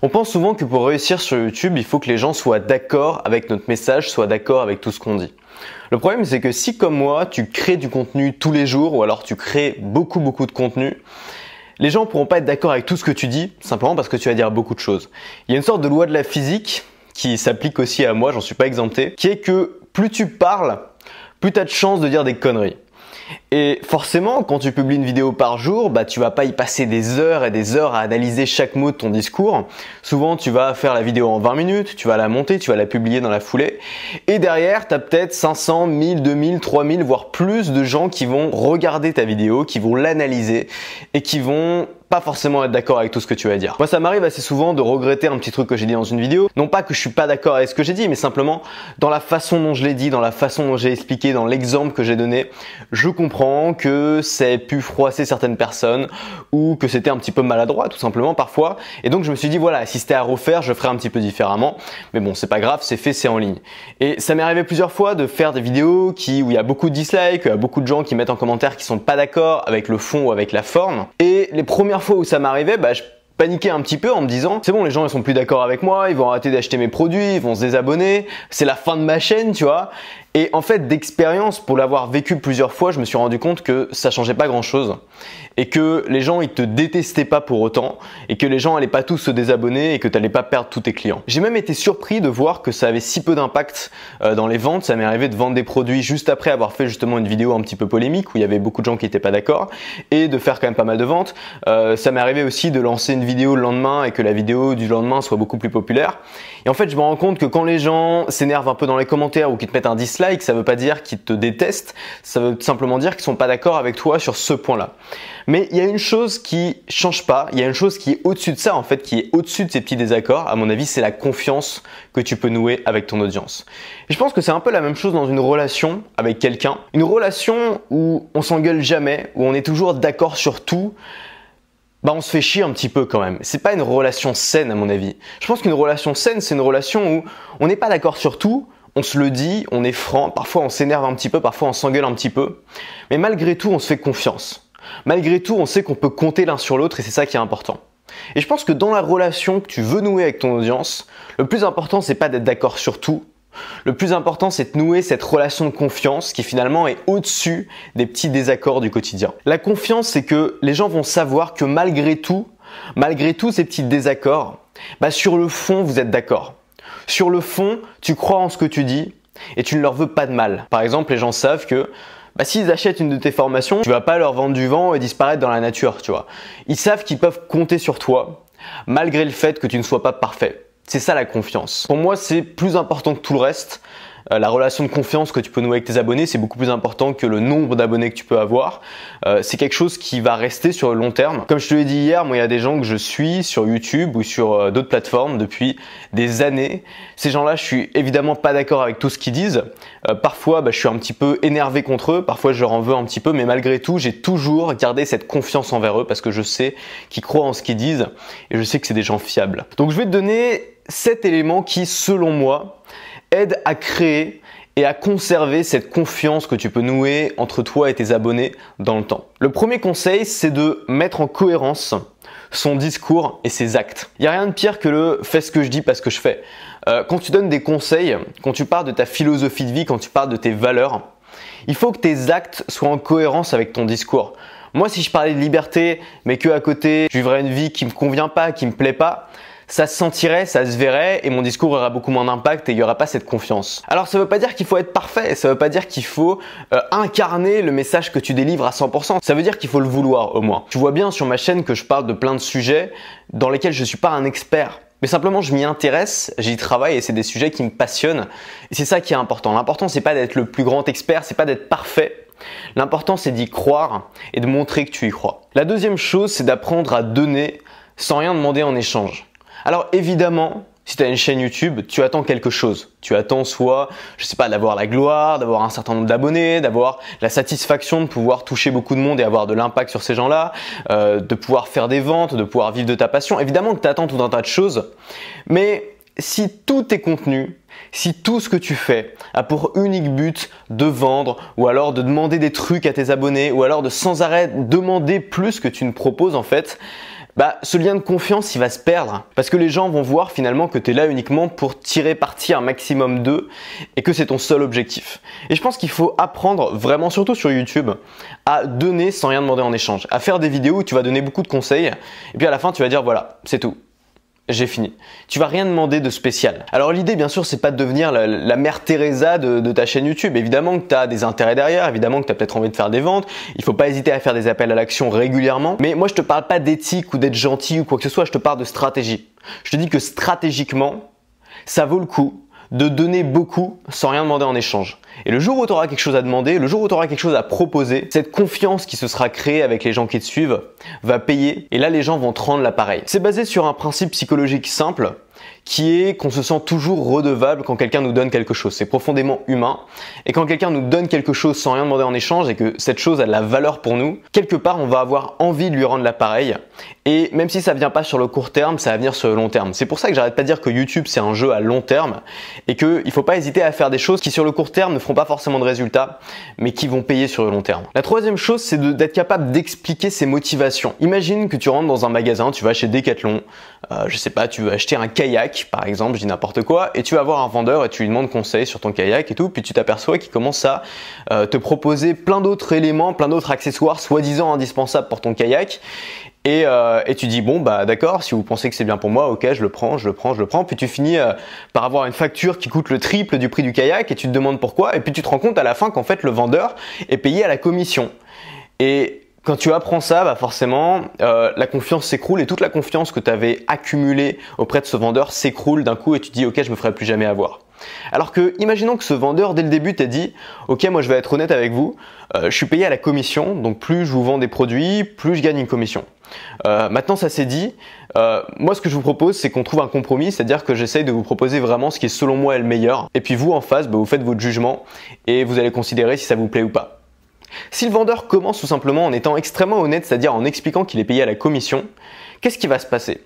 On pense souvent que pour réussir sur YouTube, il faut que les gens soient d'accord avec notre message, soient d'accord avec tout ce qu'on dit. Le problème, c'est que si comme moi, tu crées du contenu tous les jours ou alors tu crées beaucoup de contenu, les gens ne pourront pas être d'accord avec tout ce que tu dis, simplement parce que tu vas dire beaucoup de choses. Il y a une sorte de loi de la physique qui s'applique aussi à moi, j'en suis pas exempté, qui est que plus tu parles, plus tu as de chances de dire des conneries. Et forcément, quand tu publies une vidéo par jour, tu vas pas y passer des heures et des heures à analyser chaque mot de ton discours. Souvent, tu vas faire la vidéo en 20 minutes, tu vas la monter, tu vas la publier dans la foulée. Et derrière, tu as peut-être 500, 1000, 2000, 3000, voire plus de gens qui vont regarder ta vidéo, qui vont l'analyser et qui vont pas forcément être d'accord avec tout ce que tu vas dire. Moi, ça m'arrive assez souvent de regretter un petit truc que j'ai dit dans une vidéo. Non pas que je suis pas d'accord avec ce que j'ai dit, mais simplement dans la façon dont je l'ai dit, dans la façon dont j'ai expliqué, dans l'exemple que j'ai donné, je comprends que ça ait pu froisser certaines personnes ou que c'était un petit peu maladroit tout simplement parfois. Et donc je me suis dit voilà, si c'était à refaire, je ferais un petit peu différemment. Mais bon, c'est pas grave, c'est fait, c'est en ligne. Et ça m'est arrivé plusieurs fois de faire des vidéos où il y a beaucoup de dislikes, il y a beaucoup de gens qui mettent en commentaire qui sont pas d'accord avec le fond ou avec la forme. Et les premières fois où ça m'arrivait, je paniquais un petit peu en me disant c'est bon, les gens ils sont plus d'accord avec moi, ils vont arrêter d'acheter mes produits, ils vont se désabonner, c'est la fin de ma chaîne, tu vois. Et en fait, d'expérience, pour l'avoir vécu plusieurs fois, je me suis rendu compte que ça changeait pas grand chose et que les gens ils te détestaient pas pour autant et que les gens allaient pas tous se désabonner et que tu allais pas perdre tous tes clients. J'ai même été surpris de voir que ça avait si peu d'impact dans les ventes. Ça m'est arrivé de vendre des produits juste après avoir fait justement une vidéo un petit peu polémique où il y avait beaucoup de gens qui étaient pas d'accord et de faire quand même pas mal de ventes. Ça m'est arrivé aussi de lancer une vidéo le lendemain et que la vidéo du lendemain soit beaucoup plus populaire. Et en fait, je me rends compte que quand les gens s'énervent un peu dans les commentaires ou qu'ils te mettent un dislike, ça veut pas dire qu'ils te détestent, ça veut simplement dire qu'ils sont pas d'accord avec toi sur ce point-là. Mais il y a une chose qui change pas, il y a une chose qui est au-dessus de ça en fait, qui est au-dessus de ces petits désaccords. À mon avis, c'est la confiance que tu peux nouer avec ton audience. Et je pense que c'est un peu la même chose dans une relation avec quelqu'un. Une relation où on s'engueule jamais, où on est toujours d'accord sur tout. On se fait chier un petit peu quand même. C'est pas une relation saine à mon avis. Je pense qu'une relation saine, c'est une relation où on n'est pas d'accord sur tout, on se le dit, on est franc, parfois on s'énerve un petit peu, parfois on s'engueule un petit peu, mais malgré tout on se fait confiance. Malgré tout on sait qu'on peut compter l'un sur l'autre et c'est ça qui est important. Et je pense que dans la relation que tu veux nouer avec ton audience, le plus important c'est pas d'être d'accord sur tout. Le plus important, c'est de nouer cette relation de confiance qui finalement est au-dessus des petits désaccords du quotidien. La confiance, c'est que les gens vont savoir que malgré tout ces petits désaccords, sur le fond, vous êtes d'accord. Sur le fond, tu crois en ce que tu dis et tu ne leur veux pas de mal. Par exemple, les gens savent que s'ils achètent une de tes formations, tu vas pas leur vendre du vent et disparaître dans la nature, tu vois. Ils savent qu'ils peuvent compter sur toi malgré le fait que tu ne sois pas parfait. C'est ça la confiance. Pour moi, c'est plus important que tout le reste. La relation de confiance que tu peux nouer avec tes abonnés, c'est beaucoup plus important que le nombre d'abonnés que tu peux avoir. C'est quelque chose qui va rester sur le long terme. Comme je te l'ai dit hier, moi il y a des gens que je suis sur YouTube ou sur d'autres plateformes depuis des années. Ces gens-là, je suis évidemment pas d'accord avec tout ce qu'ils disent. Parfois, je suis un petit peu énervé contre eux. Parfois, je leur en veux un petit peu. Mais malgré tout, j'ai toujours gardé cette confiance envers eux parce que je sais qu'ils croient en ce qu'ils disent et je sais que c'est des gens fiables. Donc, je vais te donner 7 éléments qui, selon moi, aide à créer et à conserver cette confiance que tu peux nouer entre toi et tes abonnés dans le temps. Le premier conseil, c'est de mettre en cohérence son discours et ses actes. Il n'y a rien de pire que le « fais ce que je dis, pas ce que je fais ». Quand tu donnes des conseils, quand tu parles de ta philosophie de vie, quand tu parles de tes valeurs, il faut que tes actes soient en cohérence avec ton discours. Moi, si je parlais de liberté, mais qu'à côté, je vivrais une vie qui me convient pas, qui me plaît pas, ça se sentirait, ça se verrait et mon discours aura beaucoup moins d'impact et il n'y aura pas cette confiance. Alors ça ne veut pas dire qu'il faut être parfait, ça ne veut pas dire qu'il faut incarner le message que tu délivres à 100%. Ça veut dire qu'il faut le vouloir au moins. Tu vois bien sur ma chaîne que je parle de plein de sujets dans lesquels je ne suis pas un expert. Mais simplement je m'y intéresse, j'y travaille et c'est des sujets qui me passionnent. Et c'est ça qui est important. L'important c'est pas d'être le plus grand expert, c'est pas d'être parfait. L'important c'est d'y croire et de montrer que tu y crois. La deuxième chose c'est d'apprendre à donner sans rien demander en échange. Alors évidemment, si tu as une chaîne YouTube, tu attends quelque chose. Tu attends soit, je sais pas, d'avoir la gloire, d'avoir un certain nombre d'abonnés, d'avoir la satisfaction de pouvoir toucher beaucoup de monde et avoir de l'impact sur ces gens-là, de pouvoir faire des ventes, de pouvoir vivre de ta passion. Évidemment que tu attends tout un tas de choses, mais si tous tes contenus, si tout ce que tu fais a pour unique but de vendre ou alors de demander des trucs à tes abonnés ou alors de sans arrêt demander plus que tu ne proposes en fait, ce lien de confiance il va se perdre parce que les gens vont voir finalement que tu es là uniquement pour tirer parti un maximum d'eux et que c'est ton seul objectif. Et je pense qu'il faut apprendre vraiment, surtout sur YouTube, à donner sans rien demander en échange, à faire des vidéos où tu vas donner beaucoup de conseils et puis à la fin tu vas dire voilà, c'est tout. J'ai fini. Tu vas rien demander de spécial. Alors l'idée bien sûr c'est pas de devenir la mère Teresa de ta chaîne YouTube. Évidemment que tu as des intérêts derrière, évidemment que tu as peut-être envie de faire des ventes. Il faut pas hésiter à faire des appels à l'action régulièrement. Mais moi je te parle pas d'éthique ou d'être gentil ou quoi que ce soit, je te parle de stratégie. Je te dis que stratégiquement, ça vaut le coup de donner beaucoup sans rien demander en échange. Et le jour où tu auras quelque chose à demander, le jour où tu auras quelque chose à proposer, cette confiance qui se sera créée avec les gens qui te suivent va payer et là les gens vont te rendre l'appareil. C'est basé sur un principe psychologique simple qui est qu'on se sent toujours redevable quand quelqu'un nous donne quelque chose. C'est profondément humain. Et quand quelqu'un nous donne quelque chose sans rien demander en échange et que cette chose a de la valeur pour nous, quelque part on va avoir envie de lui rendre l'appareil. Et même si ça vient pas sur le court terme, ça va venir sur le long terme. C'est pour ça que j'arrête pas de dire que YouTube c'est un jeu à long terme et qu'il faut pas hésiter à faire des choses qui sur le court terme ne feront pas forcément de résultats, mais qui vont payer sur le long terme. La troisième chose, c'est d'être capable d'expliquer ses motivations. Imagine que tu rentres dans un magasin, tu vas chez Decathlon, je sais pas, tu veux acheter un kayak par exemple, je dis n'importe quoi, et tu vas voir un vendeur et tu lui demandes conseil sur ton kayak et tout, puis tu t'aperçois qu'il commence à te proposer plein d'autres éléments, plein d'autres accessoires soi-disant indispensables pour ton kayak. Et tu dis bon bah d'accord, si vous pensez que c'est bien pour moi, ok, je le prends, puis tu finis par avoir une facture qui coûte le triple du prix du kayak et tu te demandes pourquoi, et puis tu te rends compte à la fin qu'en fait le vendeur est payé à la commission. Et quand tu apprends ça, forcément, la confiance s'écroule et toute la confiance que tu avais accumulée auprès de ce vendeur s'écroule d'un coup et tu te dis ok, je me ferai plus jamais avoir. Alors que, imaginons que ce vendeur, dès le début, t'a dit « Ok, moi je vais être honnête avec vous, je suis payé à la commission, donc plus je vous vends des produits, plus je gagne une commission. Maintenant ça s'est dit, moi ce que je vous propose c'est qu'on trouve un compromis, c'est-à-dire que j'essaye de vous proposer vraiment ce qui est selon moi est le meilleur, et puis vous en face, vous faites votre jugement et vous allez considérer si ça vous plaît ou pas. » Si le vendeur commence tout simplement en étant extrêmement honnête, c'est-à-dire en expliquant qu'il est payé à la commission, qu'est-ce qui va se passer?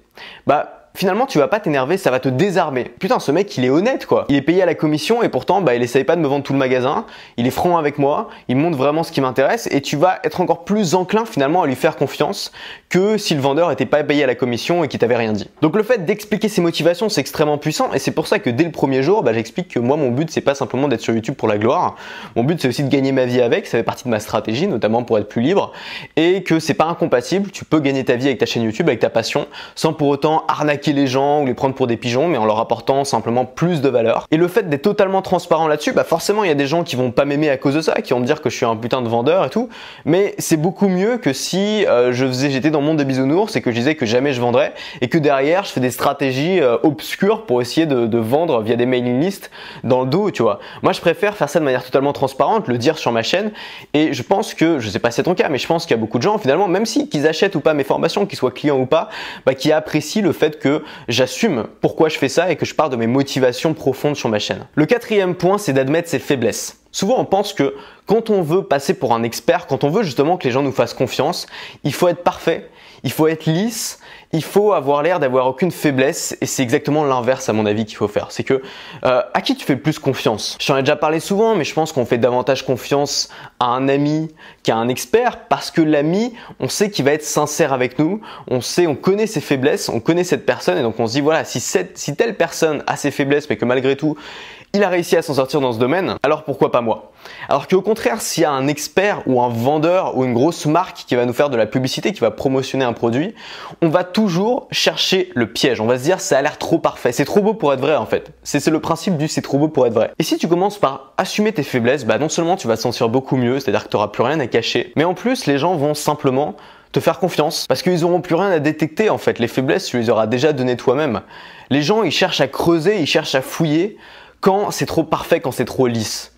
Finalement, tu vas pas t'énerver, ça va te désarmer. Putain, ce mec, il est honnête, quoi. Il est payé à la commission et pourtant, il essaye pas de me vendre tout le magasin. Il est franc avec moi, il montre vraiment ce qui m'intéresse et tu vas être encore plus enclin finalement à lui faire confiance que si le vendeur était pas payé à la commission et qu'il t'avait rien dit. Donc le fait d'expliquer ses motivations, c'est extrêmement puissant et c'est pour ça que dès le premier jour, j'explique que moi, mon but, c'est pas simplement d'être sur YouTube pour la gloire. Mon but, c'est aussi de gagner ma vie avec. Ça fait partie de ma stratégie, notamment pour être plus libre et que c'est pas incompatible. Tu peux gagner ta vie avec ta chaîne YouTube, avec ta passion, sans pour autant arnaquer les gens ou les prendre pour des pigeons, mais en leur apportant simplement plus de valeur. Et le fait d'être totalement transparent là-dessus, forcément il y a des gens qui vont pas m'aimer à cause de ça, qui vont me dire que je suis un putain de vendeur et tout, mais c'est beaucoup mieux que si j'étais dans le monde des bisounours et que je disais que jamais je vendrais et que derrière je fais des stratégies obscures pour essayer de vendre via des mailing lists dans le dos, tu vois. Moi je préfère faire ça de manière totalement transparente, le dire sur ma chaîne et je pense que, je sais pas si c'est ton cas, mais je pense qu'il y a beaucoup de gens finalement, même si qu'ils achètent ou pas mes formations, qu'ils soient clients ou pas, qui apprécient le fait que j'assume pourquoi je fais ça et que je parle de mes motivations profondes sur ma chaîne. Le quatrième point, c'est d'admettre ses faiblesses. Souvent, on pense que quand on veut passer pour un expert, quand on veut justement que les gens nous fassent confiance, il faut être parfait, il faut être lisse, il faut avoir l'air d'avoir aucune faiblesse et c'est exactement l'inverse à mon avis qu'il faut faire. C'est que à qui tu fais le plus confiance? J'en ai déjà parlé souvent, mais je pense qu'on fait davantage confiance à un ami qu'à un expert parce que l'ami, on sait qu'il va être sincère avec nous, on connaît ses faiblesses, on connaît cette personne et donc on se dit voilà, si telle personne a ses faiblesses mais que malgré tout, il a réussi à s'en sortir dans ce domaine, alors pourquoi pas moi? Alors qu'au contraire, s'il y a un expert ou un vendeur ou une grosse marque qui va nous faire de la publicité, qui va promotionner un produit, on va toujours chercher le piège. On va se dire ça a l'air trop parfait, c'est trop beau pour être vrai en fait. C'est le principe du c'est trop beau pour être vrai. Et si tu commences par assumer tes faiblesses, non seulement tu vas te sentir beaucoup mieux, c'est-à-dire que tu n'auras plus rien à cacher, mais en plus les gens vont simplement te faire confiance parce qu'ils n'auront plus rien à détecter en fait. Les faiblesses, tu les auras déjà données toi-même. Les gens, ils cherchent à creuser, ils cherchent à fouiller quand c'est trop parfait, quand c'est trop lisse.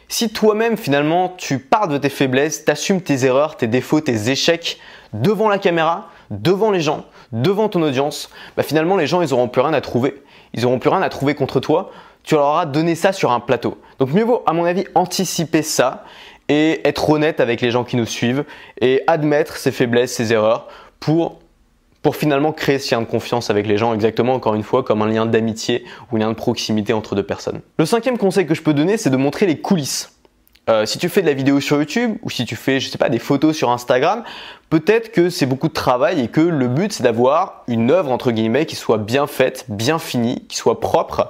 Si toi-même finalement tu parles de tes faiblesses, t'assumes tes erreurs, tes défauts, tes échecs devant la caméra, devant les gens, devant ton audience, finalement les gens ils auront plus rien à trouver. Ils auront plus rien à trouver contre toi. Tu leur auras donné ça sur un plateau. Donc mieux vaut à mon avis anticiper ça et être honnête avec les gens qui nous suivent et admettre ses faiblesses, ses erreurs pour finalement créer ce lien de confiance avec les gens, exactement encore une fois comme un lien d'amitié ou un lien de proximité entre deux personnes. Le cinquième conseil que je peux donner, c'est de montrer les coulisses. Si tu fais de la vidéo sur YouTube ou si tu fais, je sais pas, des photos sur Instagram, peut-être que c'est beaucoup de travail et que le but c'est d'avoir une œuvre entre guillemets qui soit bien faite, bien finie, qui soit propre.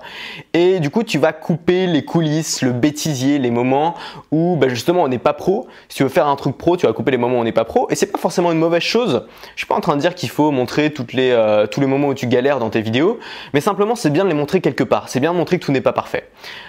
Et du coup tu vas couper les coulisses, le bêtisier, les moments où justement on n'est pas pro. Si tu veux faire un truc pro, tu vas couper les moments où on n'est pas pro. Et c'est pas forcément une mauvaise chose. Je suis pas en train de dire qu'il faut montrer tous les moments où tu galères dans tes vidéos, mais simplement c'est bien de les montrer quelque part. C'est bien de montrer que tout n'est pas parfait.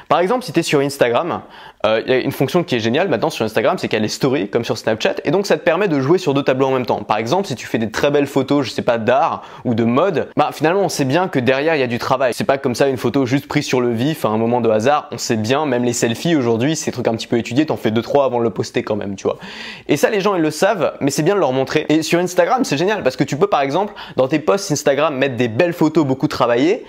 Par exemple, si tu es sur Instagram, il y a une fonction qui est géniale maintenant sur Instagram, c'est qu'il y a les stories comme sur Snapchat, et donc ça te permet de jouer sur deux tableaux en même temps. Par exemple, si tu fais des très belles photos, je sais pas, d'art ou de mode, finalement on sait bien que derrière il y a du travail. C'est pas comme ça une photo juste prise sur le vif à un moment de hasard. On sait bien, même les selfies aujourd'hui, c'est des trucs un petit peu étudiés, t'en fais 2-3 avant de le poster quand même, tu vois. Et ça les gens ils le savent, mais c'est bien de leur montrer. Et sur Instagram c'est génial parce que tu peux par exemple dans tes posts Instagram mettre des belles photos beaucoup travaillées,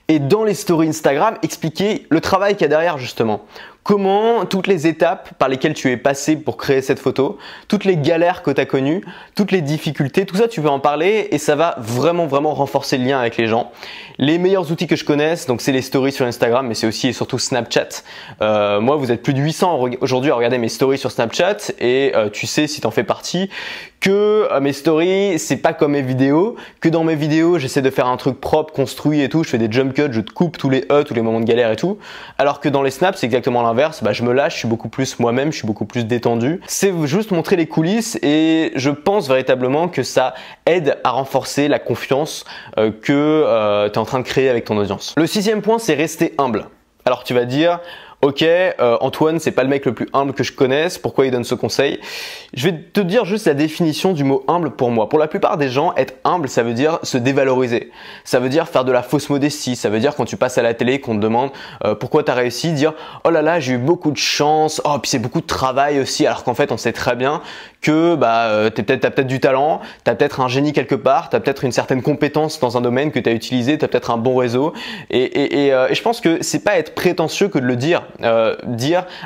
et dans les stories Instagram, expliquer le travail qu'il y a derrière justement. Comment toutes les étapes par lesquelles tu es passé pour créer cette photo, toutes les galères que tu as connues, toutes les difficultés, tout ça tu peux en parler et ça va vraiment renforcer le lien avec les gens. Les meilleurs outils que je connaisse, donc c'est les stories sur Instagram, mais c'est aussi et surtout Snapchat. Moi, vous êtes plus de 800 aujourd'hui à regarder mes stories sur Snapchat et tu sais si tu en fais partie que mes stories, c'est pas comme mes vidéos, que dans mes vidéos, j'essaie de faire un truc propre, construit et tout, je fais des jump cuts, je te coupe tous les tous les moments de galère et tout, alors que dans les snaps, c'est exactement l'inverse. Je me lâche, je suis beaucoup plus moi-même, je suis beaucoup plus détendu. C'est juste montrer les coulisses et je pense véritablement que ça aide à renforcer la confiance que tu es en train de créer avec ton audience. Le 6e point, c'est rester humble. Alors tu vas dire, ok, Antoine, c'est pas le mec le plus humble que je connaisse, pourquoi il donne ce conseil? Je vais te dire juste la définition du mot humble pour moi. Pour la plupart des gens, être humble, ça veut dire se dévaloriser. Ça veut dire faire de la fausse modestie. Ça veut dire quand tu passes à la télé, qu'on te demande pourquoi tu as réussi, dire oh là là, j'ai eu beaucoup de chance, oh puis c'est beaucoup de travail aussi, alors qu'en fait on sait très bien que t'as peut-être du talent, t'as peut-être un génie quelque part, t'as peut-être une certaine compétence dans un domaine que t'as utilisé, t'as peut-être un bon réseau. Et je pense que c'est pas être prétentieux que de le dire.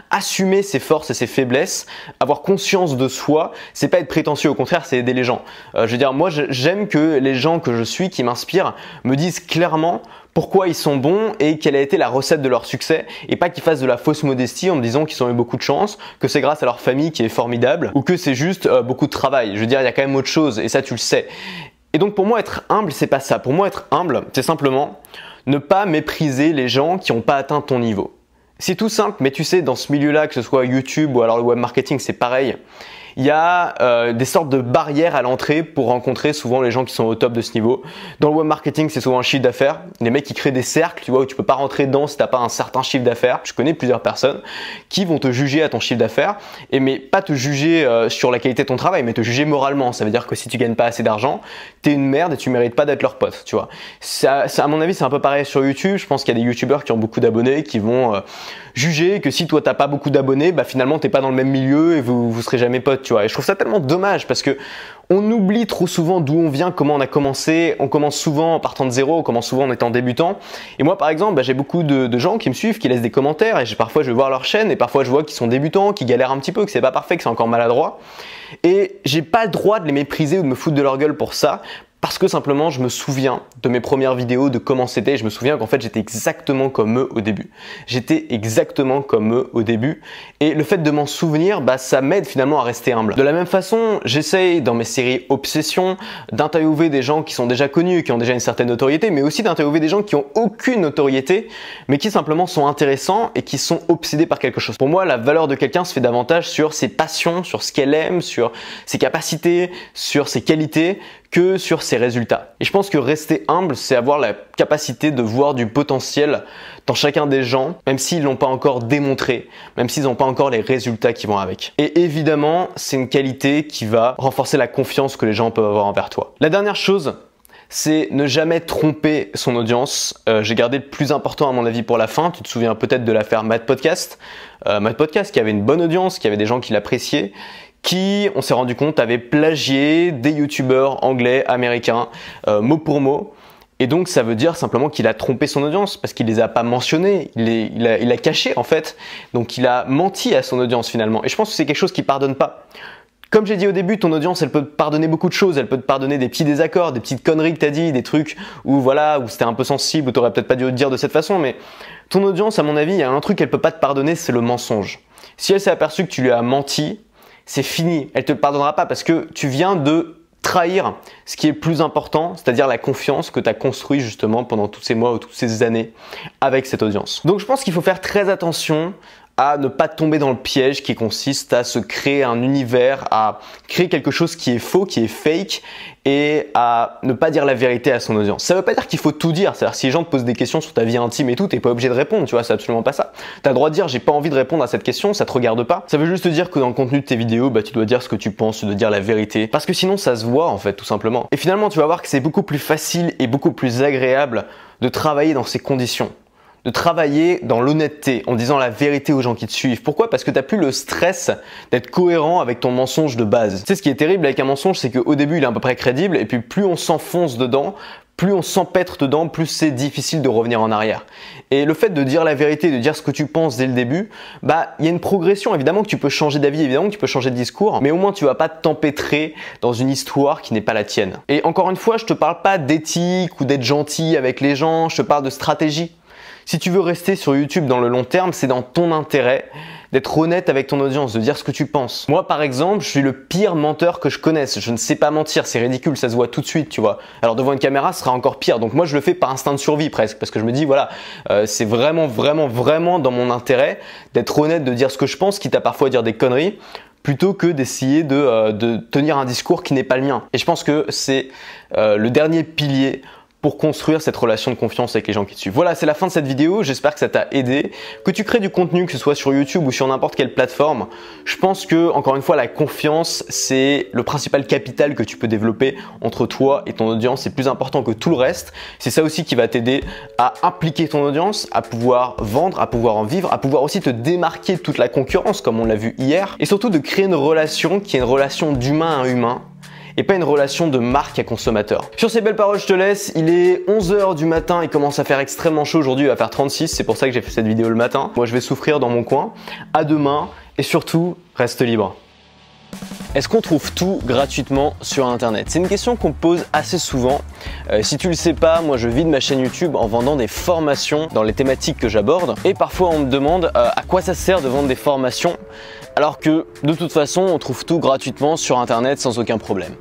Assumer ses forces et ses faiblesses, avoir conscience de soi, c'est pas être prétentieux, au contraire c'est aider les gens. Je veux dire, moi j'aime que les gens que je suis, qui m'inspirent, me disent clairement pourquoi ils sont bons et quelle a été la recette de leur succès, et pas qu'ils fassent de la fausse modestie en me disant qu'ils ont eu beaucoup de chance, que c'est grâce à leur famille qui est formidable, ou que c'est juste beaucoup de travail. Je veux dire, il y a quand même autre chose et ça tu le sais. Et donc pour moi être humble, c'est pas ça. Pour moi être humble, c'est simplement ne pas mépriser les gens qui n'ont pas atteint ton niveau. C'est tout simple, mais tu sais, dans ce milieu-là, que ce soit YouTube ou alors le web marketing, c'est pareil. Il y a des sortes de barrières à l'entrée pour rencontrer souvent les gens qui sont au top de ce niveau. Dans le web marketing, c'est souvent un chiffre d'affaires. Les mecs qui créent des cercles, tu vois, où tu peux pas rentrer dedans si t'as pas un certain chiffre d'affaires. Je connais plusieurs personnes qui vont te juger à ton chiffre d'affaires, mais pas te juger sur la qualité de ton travail, mais te juger moralement. Ça veut dire que si tu gagnes pas assez d'argent, t'es une merde et tu mérites pas d'être leur pote, tu vois. Ça, à mon avis, c'est un peu pareil sur YouTube. Je pense qu'il y a des YouTubeurs qui ont beaucoup d'abonnés qui vont juger que si toi t'as pas beaucoup d'abonnés, finalement t'es pas dans le même milieu et vous serez jamais potes, tu vois. Et je trouve ça tellement dommage parce que on oublie trop souvent d'où on vient, comment on a commencé. On commence souvent en partant de zéro, on commence souvent en étant débutant. Et moi par exemple, j'ai beaucoup de gens qui me suivent, qui laissent des commentaires et parfois je vais voir leur chaîne et parfois je vois qu'ils sont débutants, qui galèrent un petit peu, que c'est pas parfait, que c'est encore maladroit. Et j'ai pas le droit de les mépriser ou de me foutre de leur gueule pour ça. Parce que simplement, je me souviens de mes premières vidéos, de comment c'était. Je me souviens qu'en fait, j'étais exactement comme eux au début. J'étais exactement comme eux au début. Et le fait de m'en souvenir, ça m'aide finalement à rester humble. De la même façon, j'essaye dans mes séries Obsession d'interviewer des gens qui sont déjà connus, qui ont déjà une certaine notoriété, mais aussi d'interviewer des gens qui ont aucune notoriété, mais qui simplement sont intéressants et qui sont obsédés par quelque chose. Pour moi, la valeur de quelqu'un se fait davantage sur ses passions, sur ce qu'elle aime, sur ses capacités, sur ses qualités, que sur ses résultats. Et je pense que rester humble, c'est avoir la capacité de voir du potentiel dans chacun des gens, même s'ils l'ont pas encore démontré, même s'ils n'ont pas encore les résultats qui vont avec. Et évidemment, c'est une qualité qui va renforcer la confiance que les gens peuvent avoir envers toi. La dernière chose, c'est ne jamais tromper son audience. J'ai gardé le plus important à mon avis pour la fin. Tu te souviens peut-être de l'affaire Mad Podcast. Mad Podcast qui avait une bonne audience, qui avait des gens qui l'appréciaient, qui, on s'est rendu compte, avait plagié des youtubeurs anglais, américains, mot pour mot. Et donc ça veut dire simplement qu'il a trompé son audience parce qu'il les a pas mentionnés, il a caché en fait. Donc il a menti à son audience finalement. Et je pense que c'est quelque chose qui pardonne pas. Comme j'ai dit au début, ton audience, elle peut te pardonner beaucoup de choses. Elle peut te pardonner des petits désaccords, des petites conneries que t'as dit, des trucs où c'était un peu sensible, où t'aurais peut-être pas dû le dire de cette façon. Mais ton audience, à mon avis, il y a un truc qu'elle peut pas te pardonner, c'est le mensonge. Si elle s'est aperçue que tu lui as menti, c'est fini. Elle te pardonnera pas parce que tu viens de trahir ce qui est plus important, c'est-à-dire la confiance que tu as construit justement pendant tous ces mois ou toutes ces années avec cette audience. Donc je pense qu'il faut faire très attention à ne pas tomber dans le piège qui consiste à se créer un univers, à créer quelque chose qui est faux, qui est fake et à ne pas dire la vérité à son audience. Ça veut pas dire qu'il faut tout dire, c'est-à-dire si les gens te posent des questions sur ta vie intime et tout, t'es pas obligé de répondre, tu vois, c'est absolument pas ça. T'as le droit de dire j'ai pas envie de répondre à cette question, ça te regarde pas. Ça veut juste dire que dans le contenu de tes vidéos, bah tu dois dire ce que tu penses, tu dois dire la vérité, parce que sinon ça se voit en fait tout simplement. Et finalement tu vas voir que c'est beaucoup plus facile et beaucoup plus agréable de travailler dans ces conditions. De travailler dans l'honnêteté, en disant la vérité aux gens qui te suivent. Pourquoi? Parce que tu n'as plus le stress d'être cohérent avec ton mensonge de base. Tu sais, ce qui est terrible avec un mensonge, c'est qu'au début, il est à peu près crédible, et puis plus on s'enfonce dedans, plus on s'empêtre dedans, plus c'est difficile de revenir en arrière. Et le fait de dire la vérité, de dire ce que tu penses dès le début, bah, il y a une progression. Évidemment que tu peux changer d'avis, évidemment que tu peux changer de discours, mais au moins tu vas pas t'empêtrer dans une histoire qui n'est pas la tienne. Et encore une fois, je te parle pas d'éthique ou d'être gentil avec les gens, je te parle de stratégie. Si tu veux rester sur YouTube dans le long terme, c'est dans ton intérêt d'être honnête avec ton audience, de dire ce que tu penses. Moi, par exemple, je suis le pire menteur que je connaisse. Je ne sais pas mentir, c'est ridicule, ça se voit tout de suite, tu vois. Alors devant une caméra, ce sera encore pire. Donc moi, je le fais par instinct de survie presque, parce que je me dis, voilà, c'est vraiment dans mon intérêt d'être honnête, de dire ce que je pense, quitte à parfois dire des conneries, plutôt que d'essayer de tenir un discours qui n'est pas le mien. Et je pense que c'est le dernier pilier pour construire cette relation de confiance avec les gens qui te suivent. Voilà, c'est la fin de cette vidéo, j'espère que ça t'a aidé. Que tu crées du contenu, que ce soit sur YouTube ou sur n'importe quelle plateforme, je pense que, encore une fois, la confiance, c'est le principal capital que tu peux développer entre toi et ton audience. C'est plus important que tout le reste. C'est ça aussi qui va t'aider à impliquer ton audience, à pouvoir vendre, à pouvoir en vivre, à pouvoir aussi te démarquer de toute la concurrence, comme on l'a vu hier, et surtout de créer une relation qui est une relation d'humain à humain, et pas une relation de marque à consommateur. Sur ces belles paroles, je te laisse. Il est 11 h du matin, il commence à faire extrêmement chaud aujourd'hui, il va faire 36, c'est pour ça que j'ai fait cette vidéo le matin. Moi, je vais souffrir dans mon coin. À demain et surtout, reste libre. Est-ce qu'on trouve tout gratuitement sur internet? C'est une question qu'on me pose assez souvent. Si tu le sais pas, moi je vis de ma chaîne YouTube en vendant des formations dans les thématiques que j'aborde. Et parfois on me demande à quoi ça sert de vendre des formations alors que de toute façon on trouve tout gratuitement sur internet sans aucun problème.